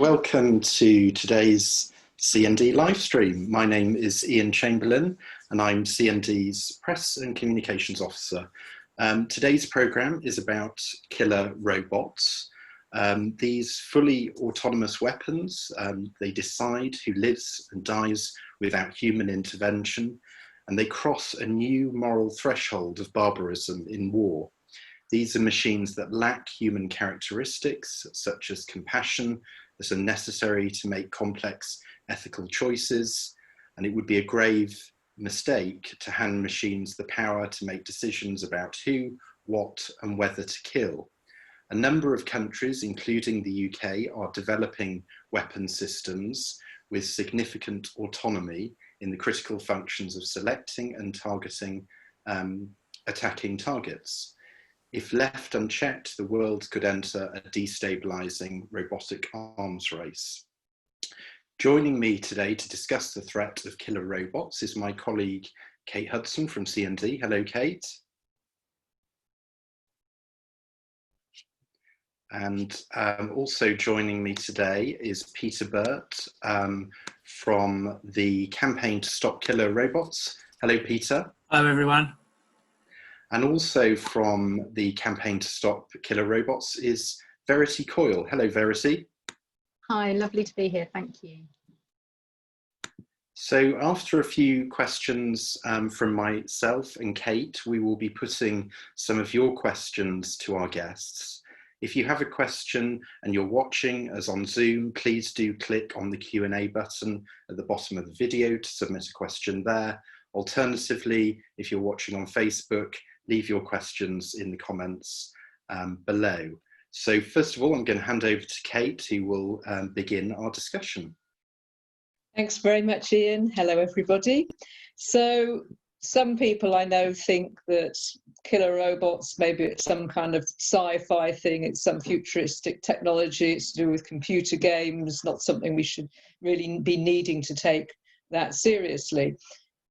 Welcome to today's CND live stream. My name is Ian Chamberlain and I'm CND's Press and Communications Officer. Today's programme is about killer robots. These fully autonomous weapons, they decide who lives and dies without human intervention, and they cross a new moral threshold of barbarism in war. These are machines that lack human characteristics such as compassion, that are necessary to make complex ethical choices, and it would be a grave mistake to hand machines the power to make decisions about who, what, and whether to kill. A number of countries, including the UK, are developing weapon systems with significant autonomy in the critical functions of selecting and targeting attacking targets. If left unchecked, the world could enter a destabilizing robotic arms race. Joining me today to discuss the threat of killer robots is my colleague, Kate Hudson from CND. Hello, Kate. And also joining me today is Peter Burt from the Campaign to Stop Killer Robots. Hello, Peter. Hello, everyone. And also from the Campaign to Stop Killer Robots is Verity Coyle. Hello, Verity. Hi, lovely to be here. Thank you. So after a few questions from myself and Kate, we will be putting some of your questions to our guests. If you have a question and you're watching us on Zoom, please do click on the Q&A button at the bottom of the video to submit a question there. Alternatively, if you're watching on Facebook, leave your questions in the comments below. So first of all, I'm going to hand over to Kate, who will begin our discussion. Thanks very much, Ian. Hello, everybody. So some people I know think that killer robots, maybe it's some kind of sci-fi thing, it's some futuristic technology, it's to do with computer games, not something we should really be needing to take that seriously.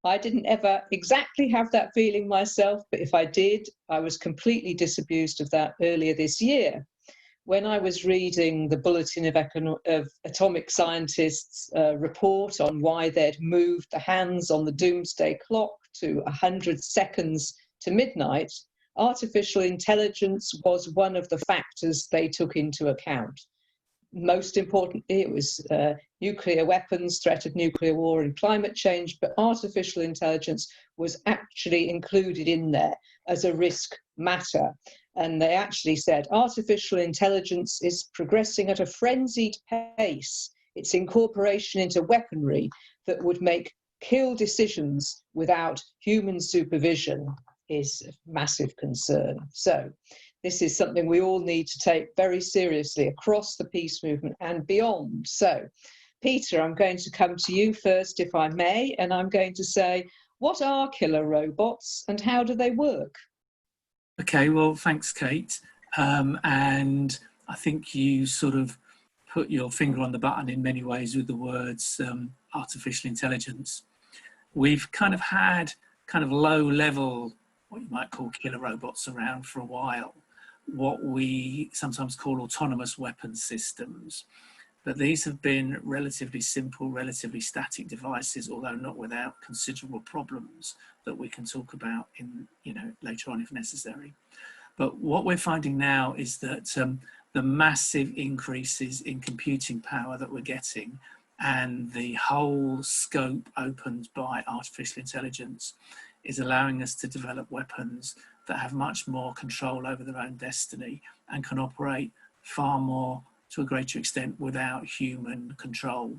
I didn't ever exactly have that feeling myself, but if I did, I was completely disabused of that earlier this year. When I was reading the Bulletin of Atomic Scientists' report on why they'd moved the hands on the doomsday clock to 100 seconds to midnight, artificial intelligence was one of the factors they took into account. Most importantly, it was nuclear weapons, threat of nuclear war and climate change, but artificial intelligence was actually included in there as a risk matter. And they actually said artificial intelligence is progressing at a frenzied pace. Its incorporation into weaponry that would make kill decisions without human supervision is a massive concern. So this is something we all need to take very seriously across the peace movement and beyond. So, Peter, I'm going to come to you first, if I may, and I'm going to say, what are killer robots and how do they work? Okay, well, thanks, Kate. And I think you sort of put your finger on the button in many ways with the words artificial intelligence. We've kind of had low-level, what you might call killer robots around for a while, what we sometimes call autonomous weapon systems. But these have been relatively simple, relatively static devices, although not without considerable problems that we can talk about in, later on if necessary. But what we're finding now is that the massive increases in computing power that we're getting and the whole scope opened by artificial intelligence is allowing us to develop weapons that have much more control over their own destiny and can operate far more to a greater extent without human control.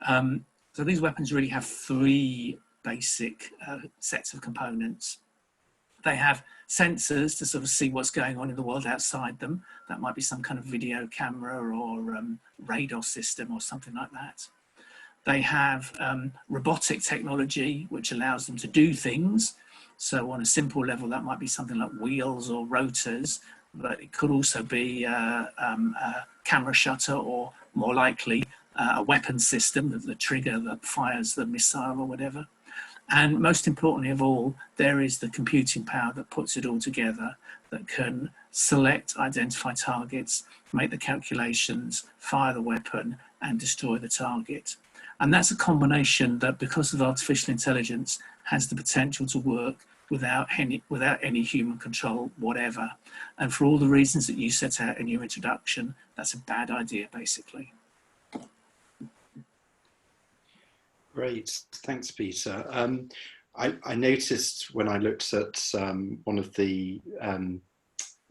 So these weapons really have three basic sets of components. They have sensors to sort of see what's going on in the world outside them. That might be some kind of video camera or radar system or something like that. They have robotic technology, which allows them to do things. So on a simple level, that might be something like wheels or rotors, but it could also be a camera shutter or more likely a weapon system, the trigger that fires the missile or whatever. And most importantly of all, there is the computing power that puts it all together, that can select, identify targets, make the calculations, fire the weapon, and destroy the target. And that's a combination that, because of artificial intelligence, has the potential to work without any human control whatever. And for all the reasons that you set out in your introduction, that's a bad idea, basically. Great, thanks, Peter. I noticed when I looked at one of the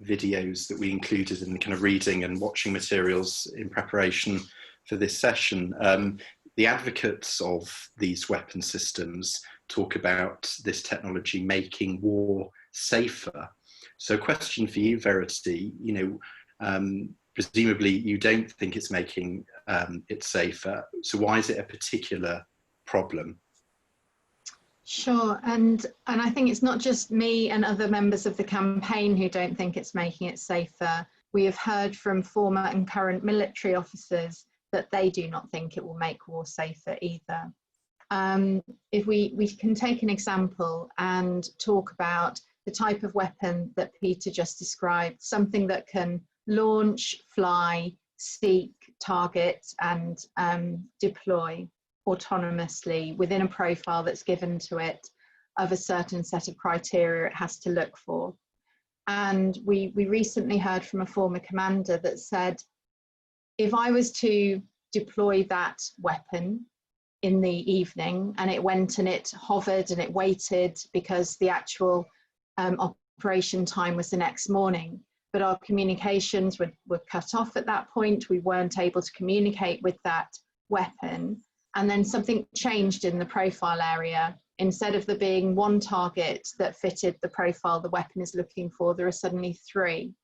videos that we included in the kind of reading and watching materials in preparation for this session, the advocates of these weapon systems talk about this technology making war safer. So, question for you, Verity, presumably you don't think it's making it safer. So why is it a particular problem? Sure, and I think it's not just me and other members of the campaign who don't think it's making it safer. We have heard from former and current military officers that they do not think it will make war safer either. If we can take an example and talk about the type of weapon that Peter just described, something that can launch, fly, seek, target, and deploy autonomously within a profile that's given to it of a certain set of criteria it has to look for. And we recently heard from a former commander that said, if I was to deploy that weapon in the evening and it went and it hovered and it waited because the actual operation time was the next morning, but our communications were cut off at that point, we weren't able to communicate with that weapon, and then something changed in the profile area. Instead of there being one target that fitted the profile the weapon is looking for, there are suddenly three.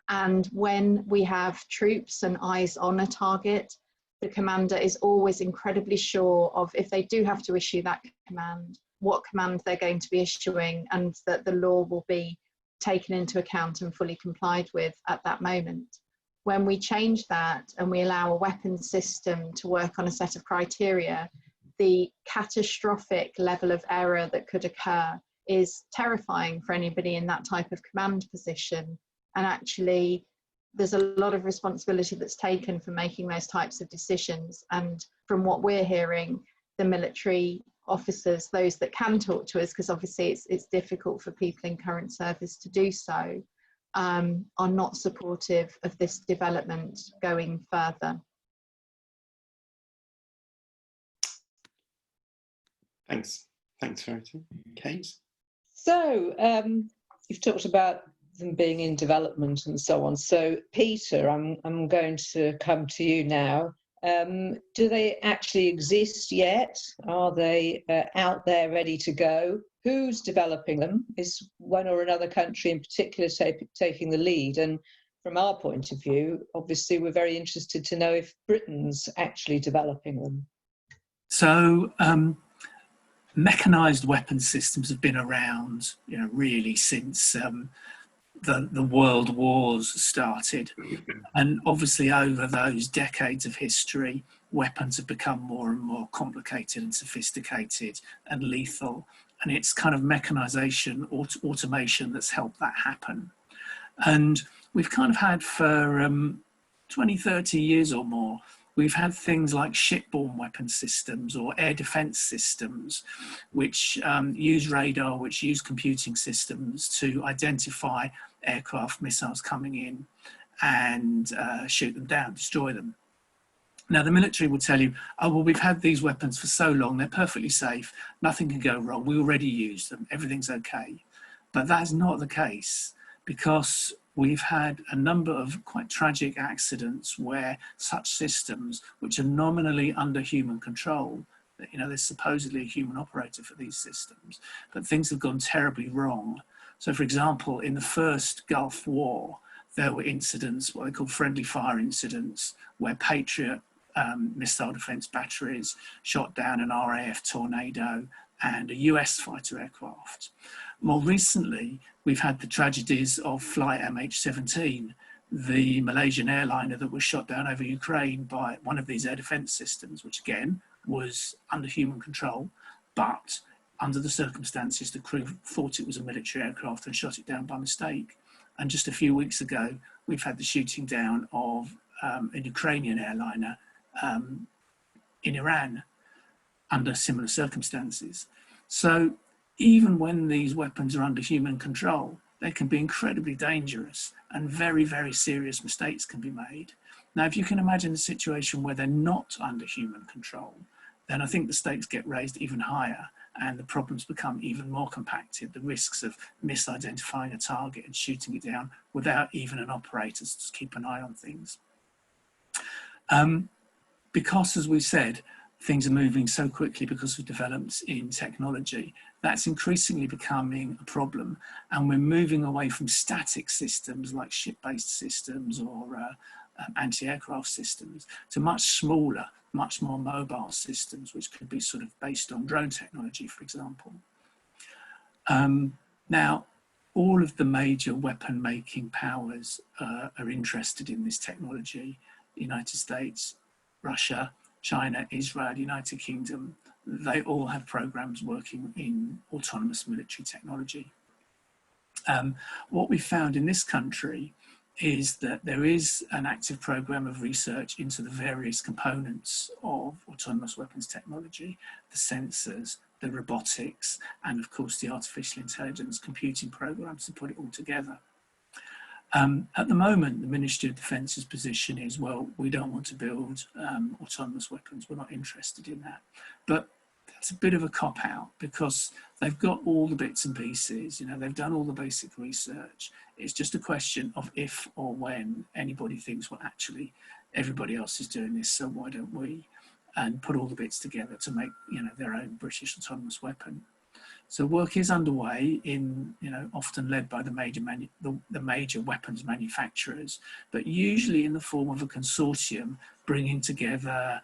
And when we have troops and eyes on a target, the commander is always incredibly sure of, if they do have to issue that command, what command they're going to be issuing, and that the law will be taken into account and fully complied with at that moment. When we change that and we allow a weapon system to work on a set of criteria, the catastrophic level of error that could occur is terrifying for anybody in that type of command position. And actually, there's a lot of responsibility that's taken for making those types of decisions. And from what we're hearing, the military officers, those that can talk to us, because obviously it's difficult for people in current service to do so, are not supportive of this development going further. Thanks, Verity. Kate? So you've talked about them being in development and so on. So Peter, I'm going to come to you now. Do they actually exist yet? Are they out there ready to go? Who's developing them? Is one or another country in particular taking the lead? And from our point of view, obviously we're very interested to know if Britain's actually developing them. So mechanised weapon systems have been around, really since the world wars started. And obviously over those decades of history, weapons have become more and more complicated and sophisticated and lethal. And it's kind of mechanisation, automation that's helped that happen. And we've kind of had for 20, 30 years or more, we've had things like shipborne weapon systems or air defence systems, which use radar, which use computing systems to identify aircraft, missiles coming in and shoot them down, destroy them. Now, the military will tell you, oh, well, we've had these weapons for so long, they're perfectly safe, nothing can go wrong, we already use them, everything's okay. But that's not the case, because we've had a number of quite tragic accidents where such systems, which are nominally under human control, there's supposedly a human operator for these systems, but things have gone terribly wrong. So, for example, in the first Gulf War, there were incidents, what they call friendly fire incidents, where Patriot missile defence batteries shot down an RAF Tornado and a US fighter aircraft. More recently, we've had the tragedies of flight MH17, the Malaysian airliner that was shot down over Ukraine by one of these air defence systems, which again was under human control, but under the circumstances, the crew thought it was a military aircraft and shot it down by mistake. And just a few weeks ago, we've had the shooting down of a Ukrainian airliner in Iran under similar circumstances. So even when these weapons are under human control, they can be incredibly dangerous and very, very serious mistakes can be made. Now, if you can imagine a situation where they're not under human control, then I think the stakes get raised even higher and the problems become even more compacted. The risks of misidentifying a target and shooting it down without even an operator to keep an eye on things. Because, as we said, things are moving so quickly because of developments in technology, that's increasingly becoming a problem. And we're moving away from static systems like ship-based systems or anti-aircraft systems to much smaller, much more mobile systems, which could be sort of based on drone technology, for example. Now, all of the major weapon-making powers are interested in this technology. The United States, Russia, China, Israel, United Kingdom, they all have programs working in autonomous military technology. What we found in this country is that there is an active program of research into the various components of autonomous weapons technology, the sensors, the robotics, and of course the artificial intelligence computing programs to put it all together. At the moment, the Ministry of Defence's position is, well, we don't want to build autonomous weapons. We're not interested in that. But that's a bit of a cop-out because they've got all the bits and pieces, you know, they've done all the basic research. It's just a question of if or when anybody thinks, well, actually, everybody else is doing this, so why don't we? And put all the bits together to make, you know, their own British autonomous weapon. So work is underway in, you know, often led by the major weapons manufacturers, but usually in the form of a consortium bringing together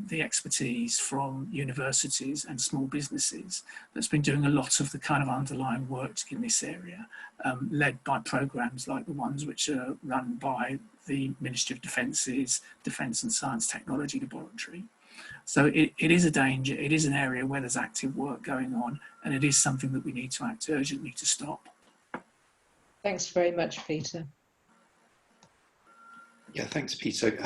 the expertise from universities and small businesses that's been doing a lot of the kind of underlying work in this area, led by programs like the ones which are run by the Ministry of Defence's Defence and Science Technology Laboratory. So it is a danger, it is an area where there's active work going on, and it is something that we need to act urgently to stop. Thanks very much, Peter. Yeah, thanks, Peter.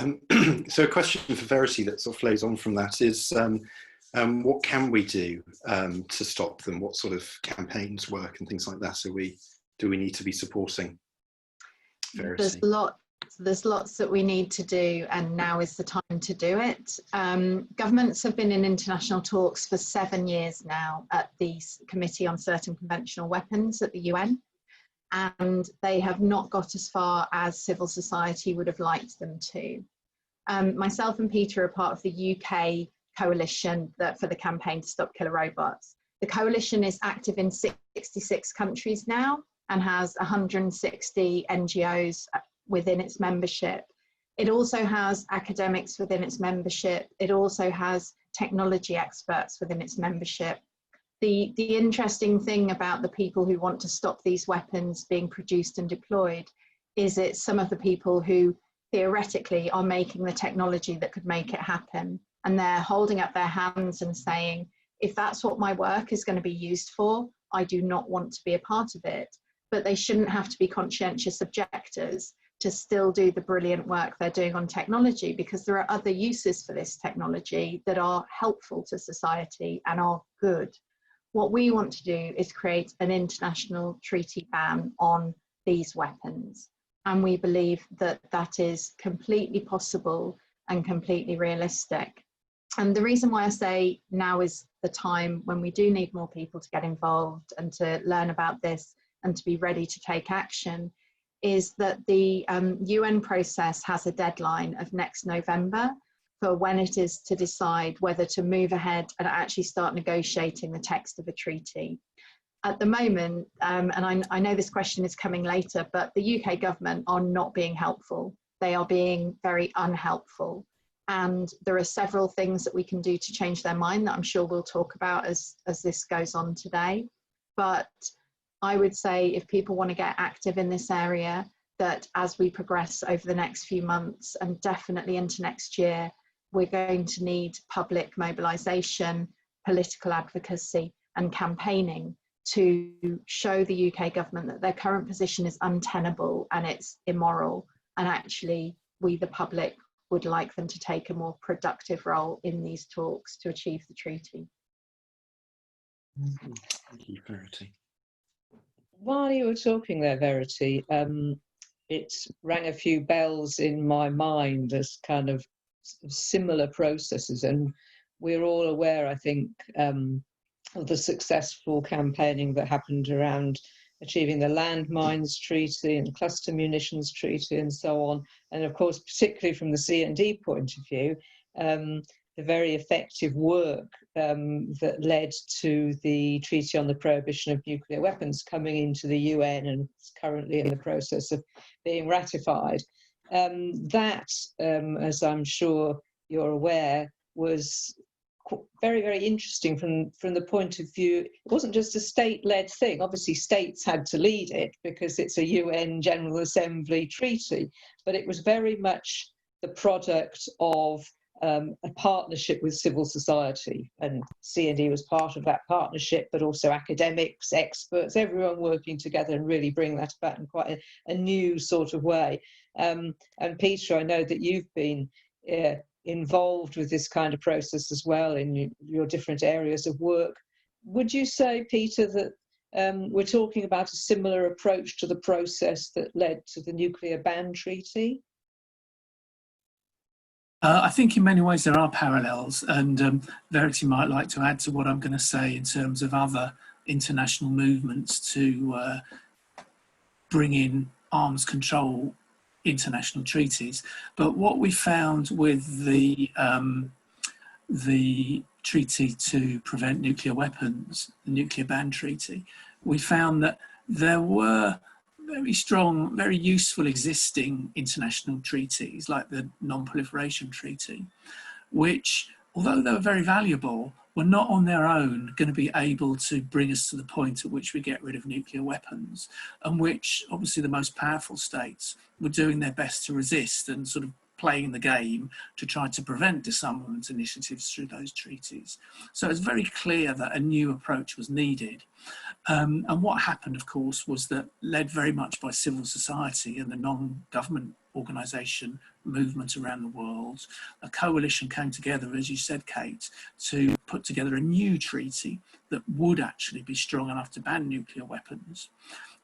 So a question for Verity that sort of flows on from that is, what can we do to stop them? What sort of campaigns work and things like that do we need to be supporting? Verity. There's lots that we need to do, and now is the time to do it. Governments have been in international talks for 7 years now at the Committee on Certain Conventional Weapons at the UN, and they have not got as far as civil society would have liked them to. Myself and Peter are part of the UK coalition for the campaign to stop killer robots. The coalition is active in 66 countries now and has 160 NGOs within its membership. It also has academics within its membership. It also has technology experts within its membership. The interesting thing about the people who want to stop these weapons being produced and deployed is it's some of the people who theoretically are making the technology that could make it happen. And they're holding up their hands and saying, if that's what my work is going to be used for, I do not want to be a part of it. But they shouldn't have to be conscientious objectors to still do the brilliant work they're doing on technology, because there are other uses for this technology that are helpful to society and are good. What we want to do is create an international treaty ban on these weapons. And we believe that that is completely possible and completely realistic. And the reason why I say now is the time when we do need more people to get involved and to learn about this and to be ready to take action is that the UN process has a deadline of next November for when it is to decide whether to move ahead and actually start negotiating the text of a treaty. At the moment, and I know this question is coming later, but the UK government are not being helpful. They are being very unhelpful. And there are several things that we can do to change their mind that I'm sure we'll talk about as this goes on today. But I would say if people want to get active in this area, that as we progress over the next few months and definitely into next year, we're going to need public mobilisation, political advocacy and campaigning to show the UK government that their current position is untenable and it's immoral, and actually we, the public, would like them to take a more productive role in these talks to achieve the treaty. Thank you, Verity. While you were talking there, Verity, it rang a few bells in my mind as kind of similar processes, and we're all aware, I think, of the successful campaigning that happened around achieving the landmines treaty and cluster munitions treaty and so on, and of course particularly from the C&D point of view, the very effective work that led to the Treaty on the Prohibition of Nuclear Weapons coming into the UN and is currently in the process of being ratified. That, as I'm sure you're aware, was very, very interesting from the point of view, it wasn't just a state-led thing. Obviously, states had to lead it because it's a UN General Assembly treaty, but it was very much the product of a partnership with civil society, and C&D was part of that partnership, but also academics, experts, everyone working together and really bring that about in quite a new sort of way. And Peter, I know that you've been involved with this kind of process as well in your different areas of work. Would you say, Peter, that we're talking about a similar approach to the process that led to the nuclear ban treaty? I think in many ways there are parallels, and Verity might like to add to what I'm going to say in terms of other international movements to bring in arms control international treaties. But what we found with the treaty to prevent nuclear weapons, the nuclear ban treaty, we found that there were very strong, very useful existing international treaties like the Non-Proliferation Treaty, which, although they were very valuable, were not on their own going to be able to bring us to the point at which we get rid of nuclear weapons, and which obviously the most powerful states were doing their best to resist and sort of playing the game to try to prevent disarmament initiatives through those treaties. So it's very clear that a new approach was needed. And what happened, of course, was that, led very much by civil society and the non-government organisation movement around the world, a coalition came together, as you said, Kate, to put together a new treaty that would actually be strong enough to ban nuclear weapons.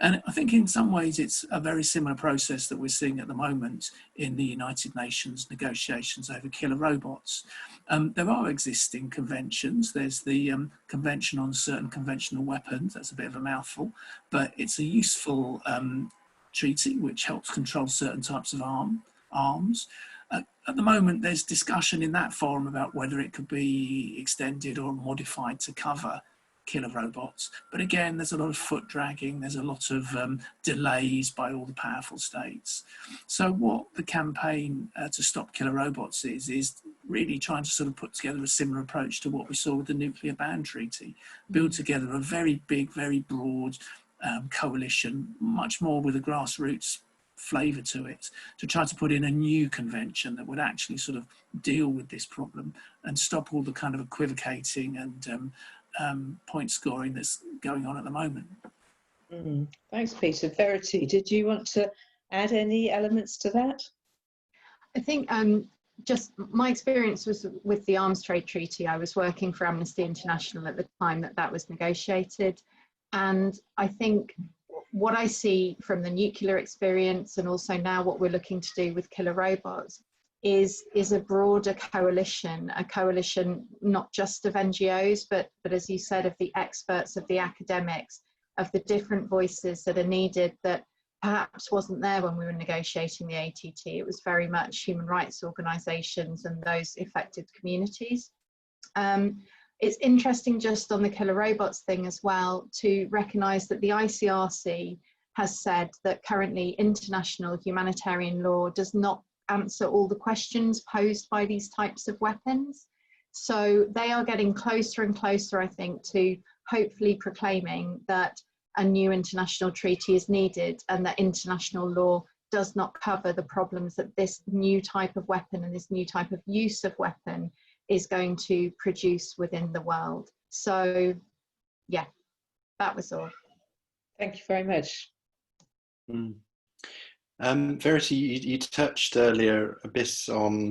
And I think in some ways it's a very similar process that we're seeing at the moment in the United Nations negotiations over killer robots. There are existing conventions. There's the Convention on Certain Conventional Weapons. That's a bit of a mouthful, but it's a useful treaty which helps control certain types of arms. At the moment, there's discussion in that forum about whether it could be extended or modified to cover killer robots. But again, there's a lot of foot dragging, there's a lot of delays by all the powerful states. So what the campaign to stop killer robots is really trying to sort of put together a similar approach to what we saw with the nuclear ban treaty, build together a very big, very broad coalition, much more with a grassroots flavour to it, to try to put in a new convention that would actually sort of deal with this problem and stop all the kind of equivocating and point scoring that's going on at the moment. Thanks, Peter. Verity, did you want to add any elements to that? I think just my experience was with the arms trade treaty. I was working for Amnesty International at the time that was negotiated. And I think what I see from the nuclear experience, and also now what we're looking to do with killer robots, is a broader coalition, a coalition not just of NGOs, but as you said, of the experts, of the academics, of the different voices that are needed that perhaps wasn't there when we were negotiating the ATT. It was very much human rights organisations and those affected communities. It's interesting, just on the killer robots thing as well, to recognise that the ICRC has said that currently international humanitarian law does not answer all the questions posed by these types of weapons. So they are getting closer and closer, I think, to hopefully proclaiming that a new international treaty is needed and that international law does not cover the problems that this new type of weapon and this new type of use of weapon is going to produce within the world. So, yeah. That was all. Thank you very much. Verity, you touched earlier a bit on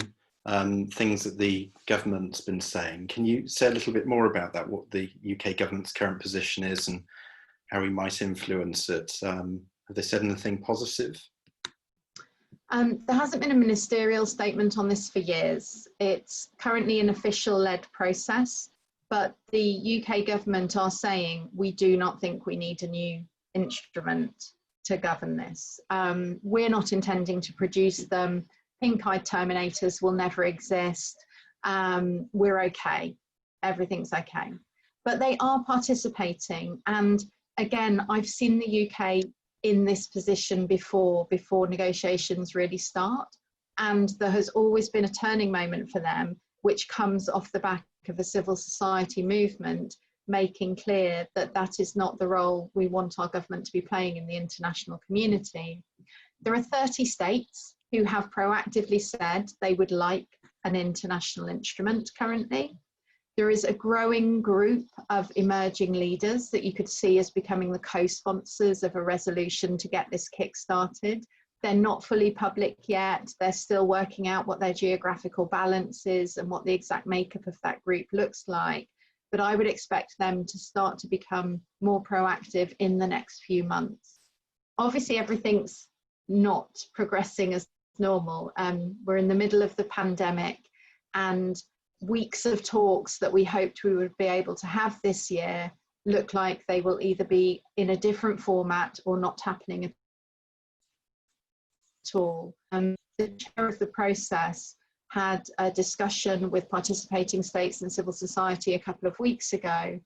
things that the government's been saying. Can you say a little bit more about that, what the UK government's current position is and how we might influence it? Have they said anything positive? There hasn't been a ministerial statement on this for years. It's currently an official-led process, but the UK government are saying we do not think we need a new instrument to govern this. We're not intending to produce them. Pink-eyed terminators will never exist. We're okay. Everything's okay. But they are participating. And again, I've seen the UK in this position before negotiations really start. And there has always been a turning moment for them, which comes off the back of a civil society movement, making clear that that is not the role we want our government to be playing in the international community. There are 30 states who have proactively said they would like an international instrument currently. There is a growing group of emerging leaders that you could see as becoming the co-sponsors of a resolution to get this kick-started. They're not fully public yet. They're still working out what their geographical balance is and what the exact makeup of that group looks like. But I would expect them to start to become more proactive in the next few months. Obviously, everything's not progressing as normal. We're in the middle of the pandemic, and weeks of talks that we hoped we would be able to have this year look like they will either be in a different format or not happening at all. The chair of the process had a discussion with participating states and civil society a couple of weeks ago.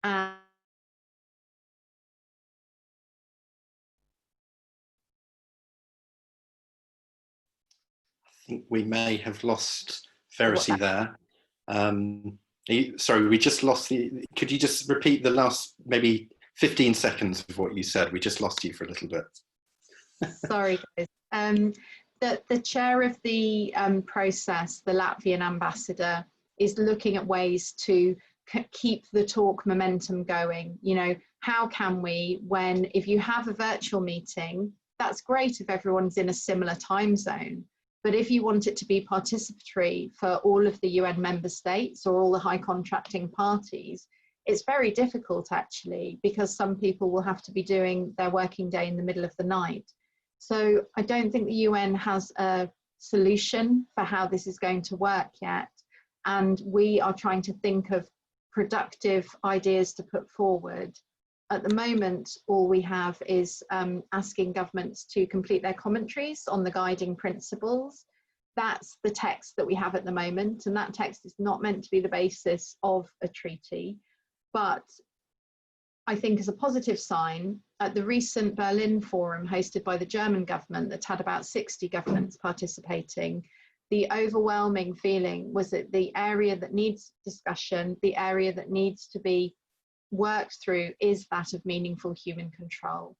And I think we may have lost Verity there. Sorry, we just lost could you just repeat the last maybe 15 seconds of what you said? We just lost you for a little bit. Sorry, guys. The chair of the process, the Latvian ambassador, is looking at ways to keep the talk momentum going. You know, how can we, if you have a virtual meeting, that's great if everyone's in a similar time zone. But if you want it to be participatory for all of the UN member states or all the high contracting parties, it's very difficult actually, because some people will have to be doing their working day in the middle of the night. So I don't think the UN has a solution for how this is going to work yet. And we are trying to think of productive ideas to put forward. At the moment, all we have is asking governments to complete their commentaries on the guiding principles. That's the text that we have at the moment, and that text is not meant to be the basis of a treaty. But I think as a positive sign, at the recent Berlin forum hosted by the German government that had about 60 governments participating, the overwhelming feeling was that the area that needs discussion, the area that needs to be worked through is that of meaningful human control.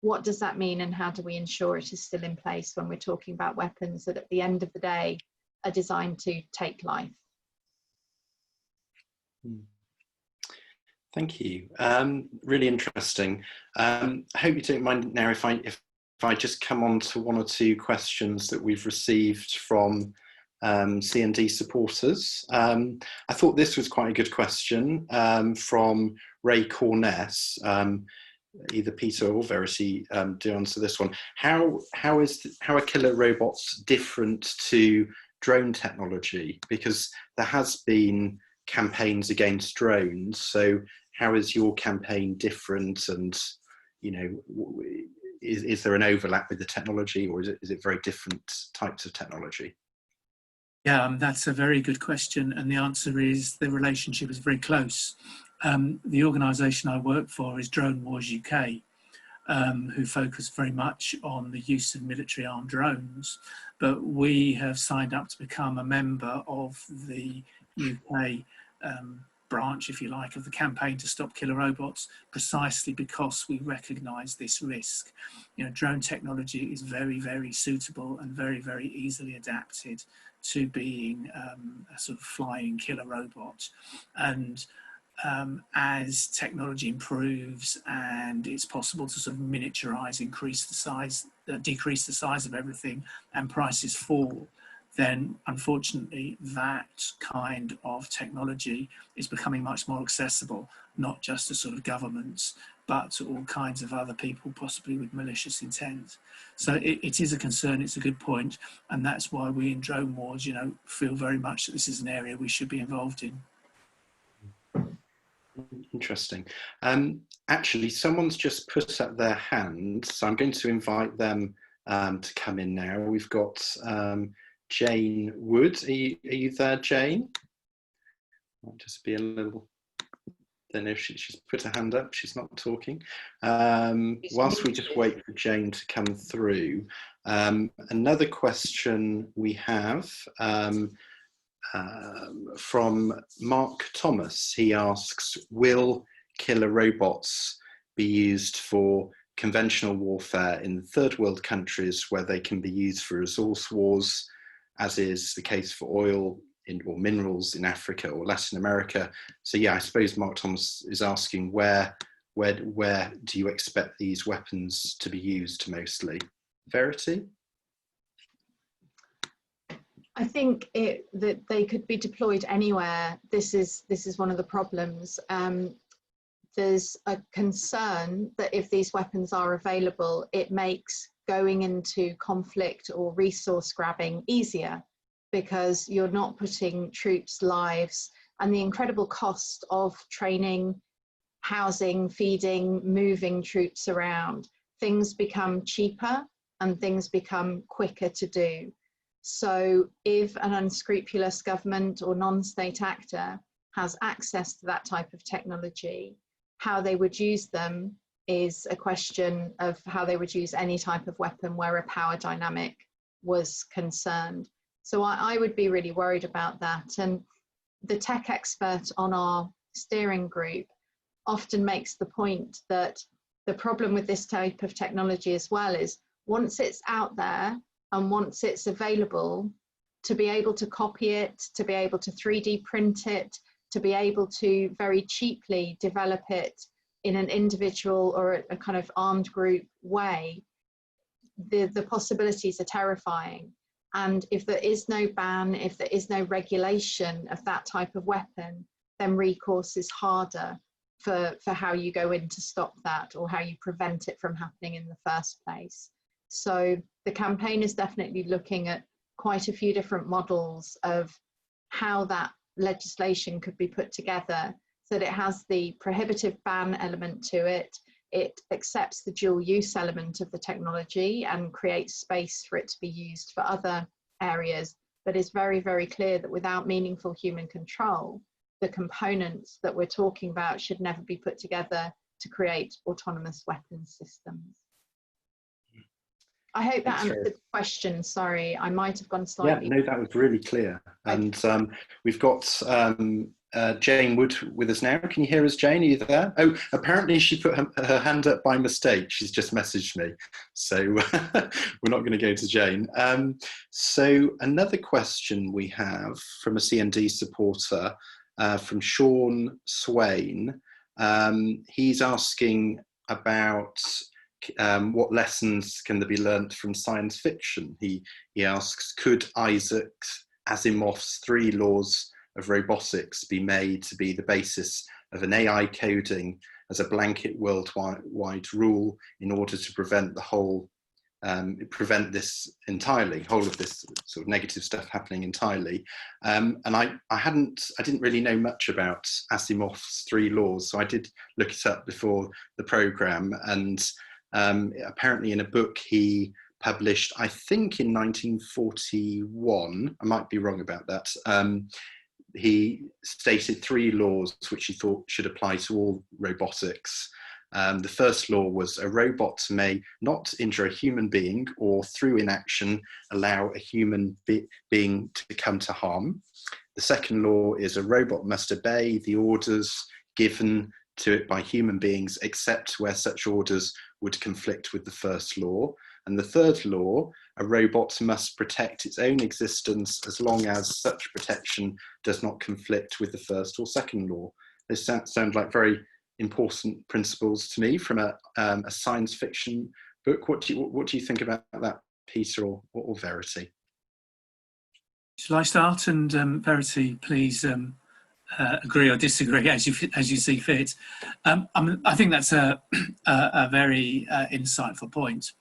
What does that mean, and how do we ensure it is still in place when we're talking about weapons that at the end of the day are designed to take life? Thank you. Really interesting. I hope you don't mind now if I just come on to one or two questions that we've received from CND supporters. I thought this was quite a good question from Ray Corness. Either Peter or Verity do answer this one. How are killer robots different to drone technology? Because there has been campaigns against drones. So how is your campaign different? And you know, is there an overlap with the technology, or is it very different types of technology? Yeah, that's a very good question, and the answer is the relationship is very close. The organisation I work for is Drone Wars UK, who focus very much on the use of military armed drones, but we have signed up to become a member of the UK branch, if you like, of the campaign to stop killer robots, precisely because we recognise this risk. You know, drone technology is very, very suitable and very, very easily adapted to being a sort of flying killer robot. And as technology improves and it's possible to sort of miniaturize, increase the size, decrease the size of everything, and prices fall, then unfortunately that kind of technology is becoming much more accessible, not just to sort of governments, but to all kinds of other people, possibly with malicious intent. So it is a concern, it's a good point, and that's why we in Drone Wars, feel very much that this is an area we should be involved in. Interesting. Actually, someone's just put up their hand, so I'm going to invite them to come in now. We've got Jane Wood. Are you there, Jane? I'll just be a little... I don't know if she's put her hand up. She's not talking. Whilst we just wait for Jane to come through, another question we have from Mark Thomas. He asks, will killer robots be used for conventional warfare in third world countries where they can be used for resource wars, as is the case for oil or minerals in Africa or Latin America? So yeah, I suppose Mark Thomas is asking where do you expect these weapons to be used mostly? Verity? I think that they could be deployed anywhere. This is one of the problems. There's a concern that if these weapons are available, it makes going into conflict or resource grabbing easier, because you're not putting troops' lives and the incredible cost of training, housing, feeding, moving troops around. Things become cheaper and things become quicker to do. So if an unscrupulous government or non-state actor has access to that type of technology, how they would use them is a question of how they would use any type of weapon where a power dynamic was concerned. So I would be really worried about that. And the tech expert on our steering group often makes the point that the problem with this type of technology as well is once it's out there and once it's available, to be able to copy it, to be able to 3D print it, to be able to very cheaply develop it in an individual or a kind of armed group way, the possibilities are terrifying. And if there is no ban, if there is no regulation of that type of weapon, then recourse is harder for how you go in to stop that or how you prevent it from happening in the first place. So the campaign is definitely looking at quite a few different models of how that legislation could be put together so that it has the prohibitive ban element to it, it accepts the dual use element of the technology and creates space for it to be used for other areas, but is very, very clear that without meaningful human control, the components that we're talking about should never be put together to create autonomous weapons systems. I hope that answered the question. Sorry, I might have gone slightly... Yeah, no, that was really clear. And we've got Jane Wood with us now. Can you hear us, Jane? Are you there? Oh, apparently she put her hand up by mistake. She's just messaged me. So we're not going to go to Jane. So another question we have from a CND supporter, from Sean Swain. He's asking about what lessons can there be learnt from science fiction? He asks, could Isaac Asimov's 3 laws of robotics be made to be the basis of an AI coding as a blanket worldwide rule in order to prevent the whole, this entirely, whole of this sort of negative stuff happening entirely? And I didn't really know much about Asimov's 3 laws, so I did look it up before the programme, and apparently in a book he published, I think in 1941, I might be wrong about that, he stated 3 laws which he thought should apply to all robotics. The first law was a robot may not injure a human being or through inaction allow a human being to come to harm. The second law is a robot must obey the orders given to it by human beings except where such orders would conflict with the first law. And the third law, a robot must protect its own existence as long as such protection does not conflict with the first or second law. They sound like very important principles to me from a science fiction book. What do you think about that, Peter or Verity? Shall I start? And Verity, please agree or disagree as you see fit. I think that's a very insightful point.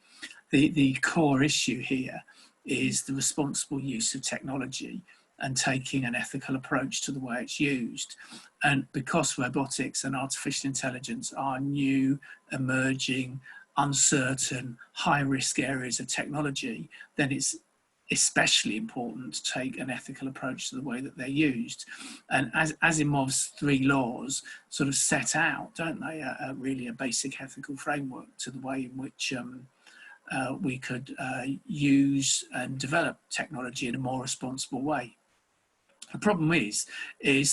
The core issue here is the responsible use of technology and taking an ethical approach to the way it's used. And because robotics and artificial intelligence are new, emerging, uncertain, high-risk areas of technology, then it's especially important to take an ethical approach to the way that they're used. And as Asimovs 3 laws sort of set out, don't they, really a basic ethical framework to the way in which we could use and develop technology in a more responsible way. The problem is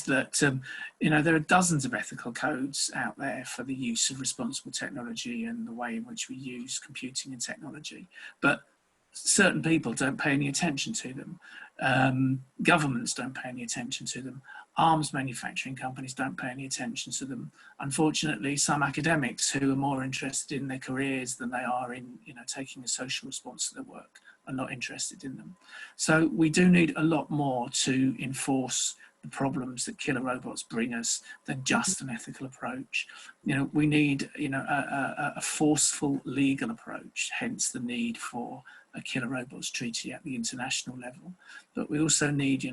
that there are dozens of ethical codes out there for the use of responsible technology and the way in which we use computing and technology, but certain people don't pay any attention to them. Governments don't pay any attention to them. Arms manufacturing companies don't pay any attention to them. Unfortunately, some academics who are more interested in their careers than they are in taking a social response to their work are not interested in them. So we do need a lot more to enforce the problems that killer robots bring us than just an ethical approach. We need a forceful legal approach, hence the need for a killer robots treaty at the international level. But we also need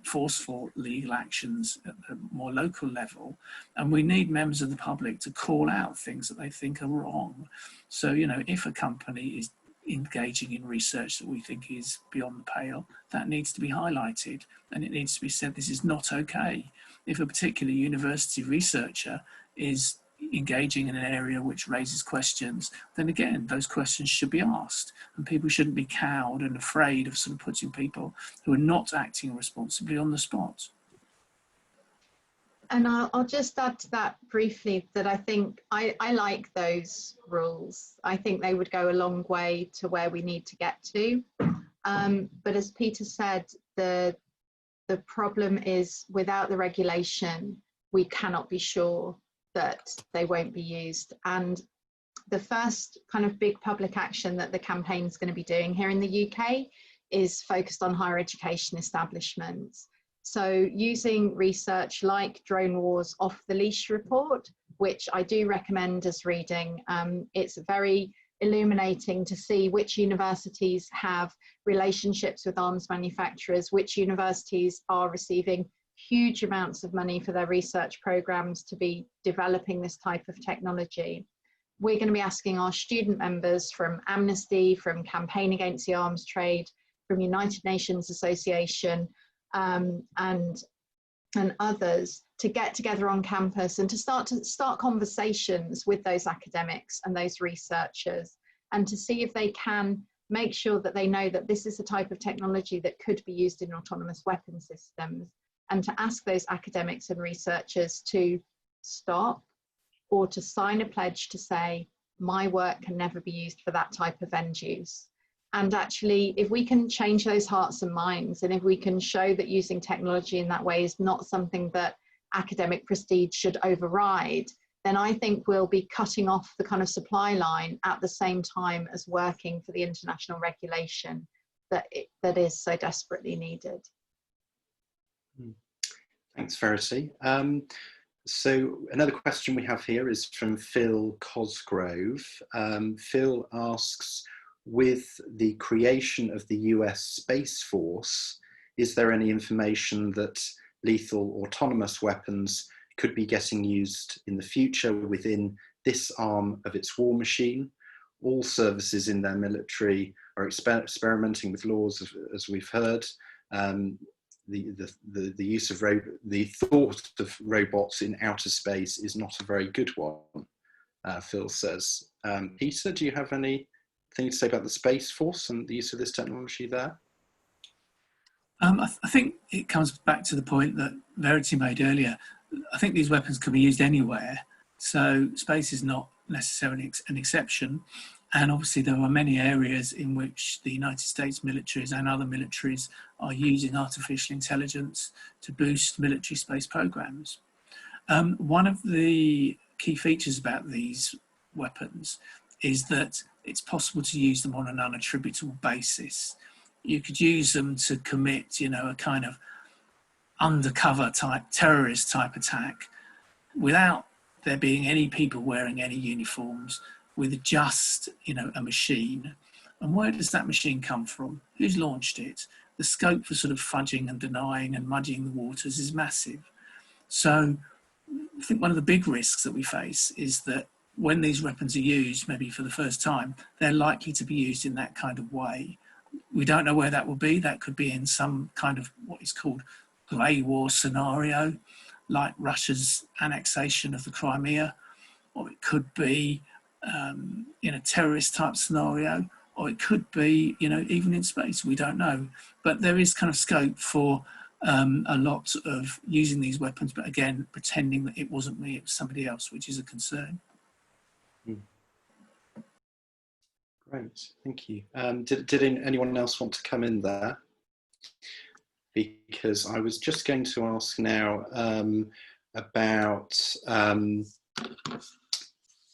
forceful legal actions at the more local level, and we need members of the public to call out things that they think are wrong. So if a company is engaging in research that we think is beyond the pale, that needs to be highlighted, and it needs to be said this is not okay. If a particular university researcher is engaging in an area which raises questions, then again those questions should be asked, and people shouldn't be cowed and afraid of sort of putting people who are not acting responsibly on the spot. And I'll just add to that briefly that I think I like those rules. I think they would go a long way to where we need to get to. But as Peter said, the problem is without the regulation, we cannot be sure that they won't be used. And the first kind of big public action that the campaign is going to be doing here in the UK is focused on higher education establishments. So using research like Drone Wars Off the Leash report, which I do recommend as reading, it's very illuminating to see which universities have relationships with arms manufacturers, which universities are receiving huge amounts of money for their research programs to be developing this type of technology. We're going to be asking our student members from Amnesty, from Campaign Against the Arms Trade, from United Nations Association, and others to get together on campus and to start conversations with those academics and those researchers, and to see if they can make sure that they know that this is the type of technology that could be used in autonomous weapon systems, and to ask those academics and researchers to stop or to sign a pledge to say, my work can never be used for that type of end use. And actually, if we can change those hearts and minds, and if we can show that using technology in that way is not something that academic prestige should override, then I think we'll be cutting off the kind of supply line at the same time as working for the international regulation that is so desperately needed. Thanks, Verity. So another question we have here is from Phil Cosgrove. Phil asks, with the creation of the US Space Force, is there any information that lethal autonomous weapons could be getting used in the future within this arm of its war machine? All services in their military are experimenting with laws, as we've heard. The use of the thought of robots in outer space is not a very good one, Phil says. Peter, do you have anything to say about the Space Force and the use of this technology there? I think it comes back to the point that Verity made earlier. I think these weapons can be used anywhere, so space is not necessarily an exception. And obviously there are many areas in which the United States militaries and other militaries are using artificial intelligence to boost military space programs. One of the key features about these weapons is that it's possible to use them on an unattributable basis. You could use them to commit, you know, a kind of undercover type, terrorist type attack without there being any people wearing any uniforms, with just, you know, a machine. And where does that machine come from? Who's launched it? The scope for sort of fudging and denying and muddying the waters is massive. So I think one of the big risks that we face is that when these weapons are used, maybe for the first time, they're likely to be used in that kind of way. We don't know where that will be. That could be in some kind of what is called grey war scenario, like Russia's annexation of the Crimea, or it could be in a terrorist type scenario, or it could be, you know, even in space. We don't know. But there is kind of scope for a lot of using these weapons, but again, pretending that it wasn't me, it was somebody else, which is a concern. Great, thank you. Did anyone else want to come in there? Because I was just going to ask now about,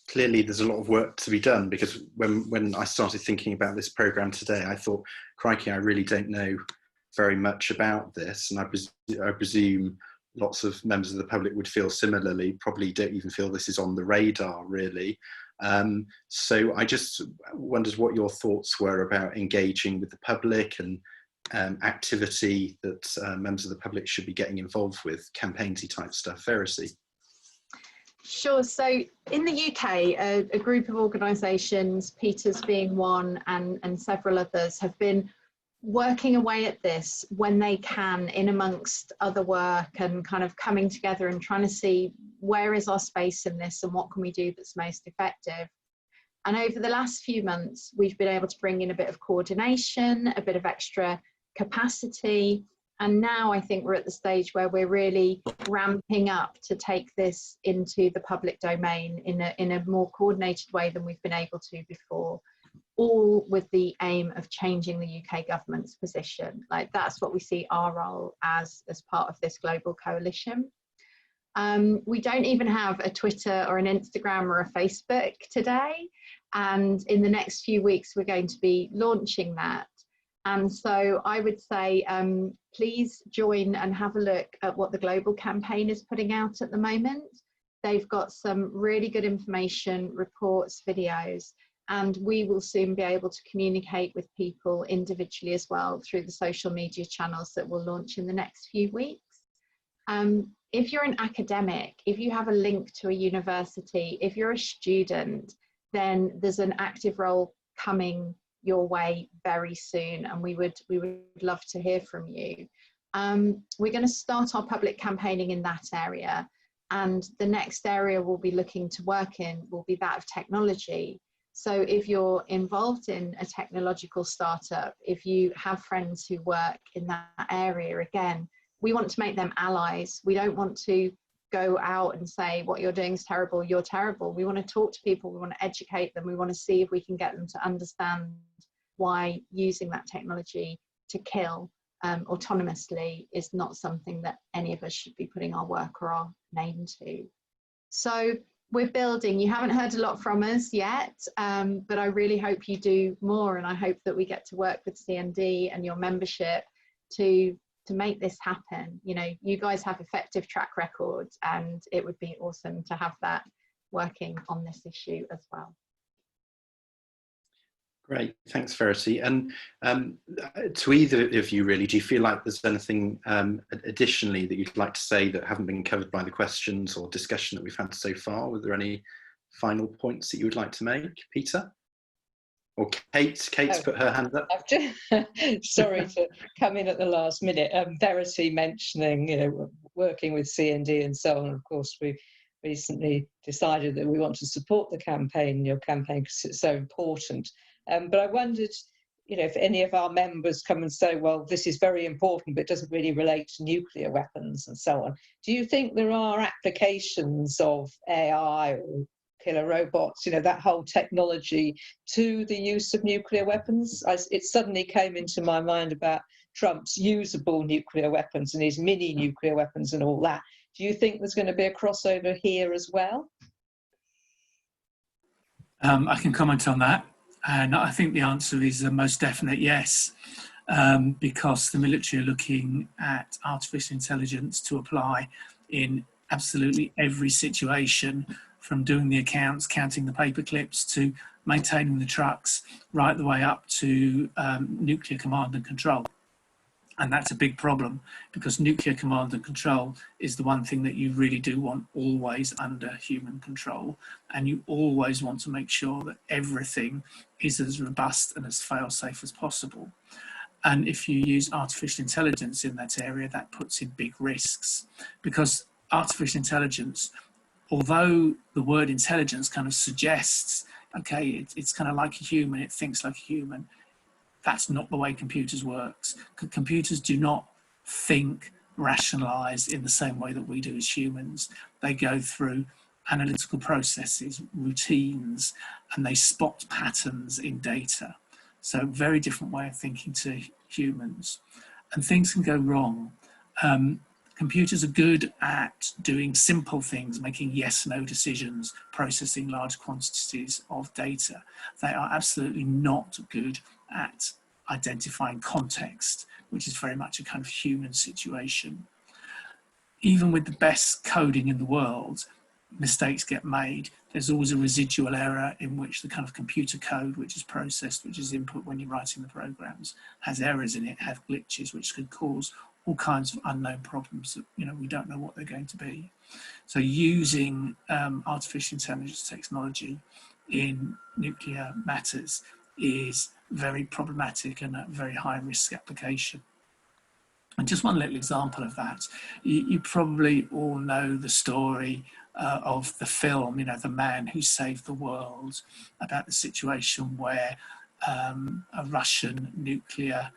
clearly there's a lot of work to be done, because when I started thinking about this programme today, I thought, crikey, I really don't know very much about this, and I presume lots of members of the public would feel similarly, probably don't even feel this is on the radar really. So I just wondered what your thoughts were about engaging with the public and activity that members of the public should be getting involved with, campaignsy type stuff. Verity. Sure. So in the UK, a group of organisations, Peter's being one, and several others, have been working away at this when they can, in amongst other work, and kind of coming together and trying to see where is our space in this and what can we do that's most effective. And over the last few months, we've been able to bring in a bit of coordination, a bit of extra capacity. And now I think we're at the stage where we're really ramping up to take this into the public domain in a more coordinated way than we've been able to before, all with the aim of changing the UK government's position. Like, that's what we see our role as part of this global coalition. We don't even have a Twitter or an Instagram or a Facebook today. And in the next few weeks, we're going to be launching that. And so I would say, please join and have a look at what the Global Campaign is putting out at the moment. They've got some really good information, reports, videos, and we will soon be able to communicate with people individually as well through the social media channels that we'll launch in the next few weeks. If you're an academic, if you have a link to a university, if you're a student, then there's an active role coming your way very soon, and we would love to hear from you. We're going to start our public campaigning in that area, and the next area we'll be looking to work in will be that of technology. So if you're involved in a technological startup, if you have friends who work in that area, again, we want to make them allies. We don't want to go out and say what you're doing is terrible, you're terrible. We want to talk to people, we want to educate them, we want to see if we can get them to understand why using that technology to kill autonomously is not something that any of us should be putting our work or our name to. So we're building. You haven't heard a lot from us yet, but I really hope you do more, and I hope that we get to work with CND and your membership to make this happen. You know, you guys have effective track records, and it would be awesome to have that working on this issue as well. Great, thanks, Verity. And to either of you, really, do you feel like there's anything additionally that you'd like to say that haven't been covered by the questions or discussion that we've had so far? Were there any final points that you would like to make, Peter? Or Kate? Kate's put her hand up. Sorry to come in at the last minute. Verity mentioning, you know, working with CND and so on. Of course, we recently decided that we want to support the campaign, your campaign, because it's so important. But I wondered, you know, if any of our members come and say, well, this is very important, but it doesn't really relate to nuclear weapons and so on. Do you think there are applications of AI or killer robots, you know, that whole technology to the use of nuclear weapons? It suddenly came into my mind about Trump's usable nuclear weapons and his mini nuclear weapons and all that. Do you think there's going to be a crossover here as well? I can comment on that, and I think the answer is a most definite yes, because the military are looking at artificial intelligence to apply in absolutely every situation, from doing the accounts, counting the paper clips, to maintaining the trucks, right the way up to nuclear command and control. And that's a big problem, because nuclear command and control is the one thing that you really do want always under human control. And you always want to make sure that everything is as robust and as fail-safe as possible. And if you use artificial intelligence in that area, that puts in big risks, because artificial intelligence, although the word intelligence kind of suggests, okay, it's kind of like a human, it thinks like a human, that's not the way computers works. Computers do not think, rationalize in the same way that we do as humans. They go through analytical processes, routines, and they spot patterns in data. So very different way of thinking to humans. And things can go wrong. Computers are good at doing simple things, making yes/no decisions, processing large quantities of data. They are absolutely not good at identifying context, which is very much a kind of human situation. Even with the best coding in the world, mistakes get made. There's always a residual error in which the kind of computer code, which is processed, which is input when you're writing the programs, has errors in it, have glitches, which could cause all kinds of unknown problems that, you know, we don't know what they're going to be. So using artificial intelligence technology in nuclear matters is very problematic and a very high risk application. And just one little example of that, you probably all know the story of the film, you know, The Man Who Saved the World, about the situation where a Russian nuclear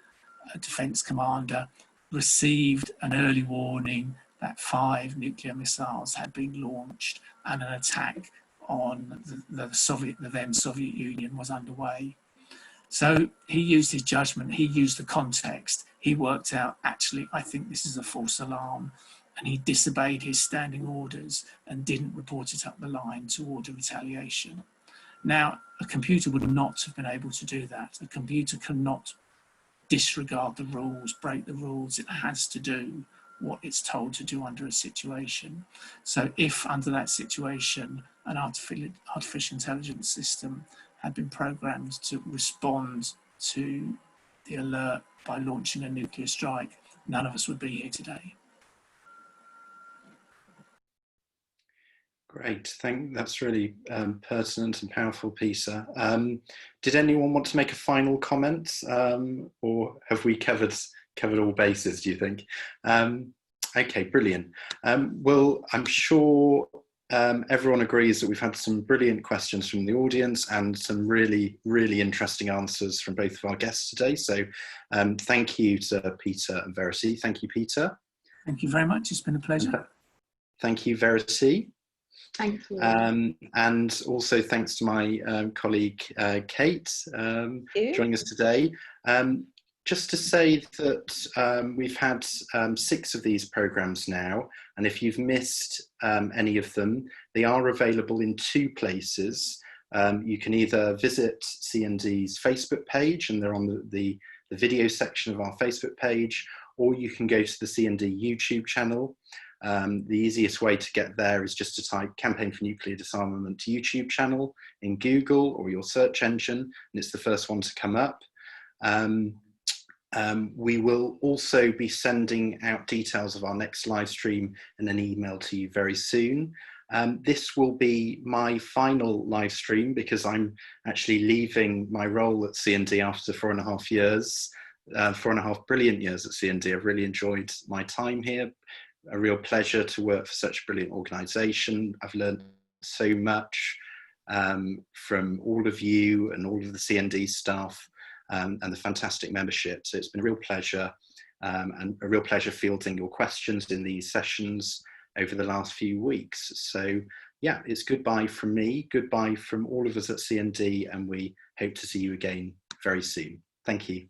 defense commander received an early warning that 5 nuclear missiles had been launched and an attack on the then Soviet Union was underway. So he used his judgment, he used the context, he worked out, actually, I think this is a false alarm, and he disobeyed his standing orders and didn't report it up the line to order retaliation. Now, a computer would not have been able to do that. A computer cannot disregard the rules, break the rules. It has to do what it's told to do under a situation. So if under that situation, an artificial intelligence system had been programmed to respond to the alert by launching a nuclear strike, none of us would be here today. Great, that's really pertinent and powerful, Peter. Did anyone want to make a final comment, or have we covered all bases, do you think? Okay, brilliant. Well, I'm sure everyone agrees that we've had some brilliant questions from the audience and some really, really interesting answers from both of our guests today. So thank you to Peter and Verity. Thank you, Peter. Thank you very much. It's been a pleasure. Thank you, Verity. Thank you. And also thanks to my colleague Kate joining us today. Just to say that we've had 6 of these programmes now, and if you've missed any of them, they are available in 2 places. You can either visit CND's Facebook page, and they're on the video section of our Facebook page, or you can go to the CND YouTube channel. The easiest way to get there is just to type Campaign for Nuclear Disarmament YouTube channel in Google or your search engine, and it's the first one to come up. We will also be sending out details of our next live stream in an email to you very soon. This will be my final live stream because I'm actually leaving my role at CND after 4.5 years, 4.5 brilliant years at CND. I've really enjoyed my time here. A real pleasure to work for such a brilliant organisation. I've learned so much from all of you and all of the CND staff and the fantastic membership. So it's been a real pleasure and a real pleasure fielding your questions in these sessions over the last few weeks. So yeah, it's goodbye from me, goodbye from all of us at CND, and we hope to see you again very soon. Thank you.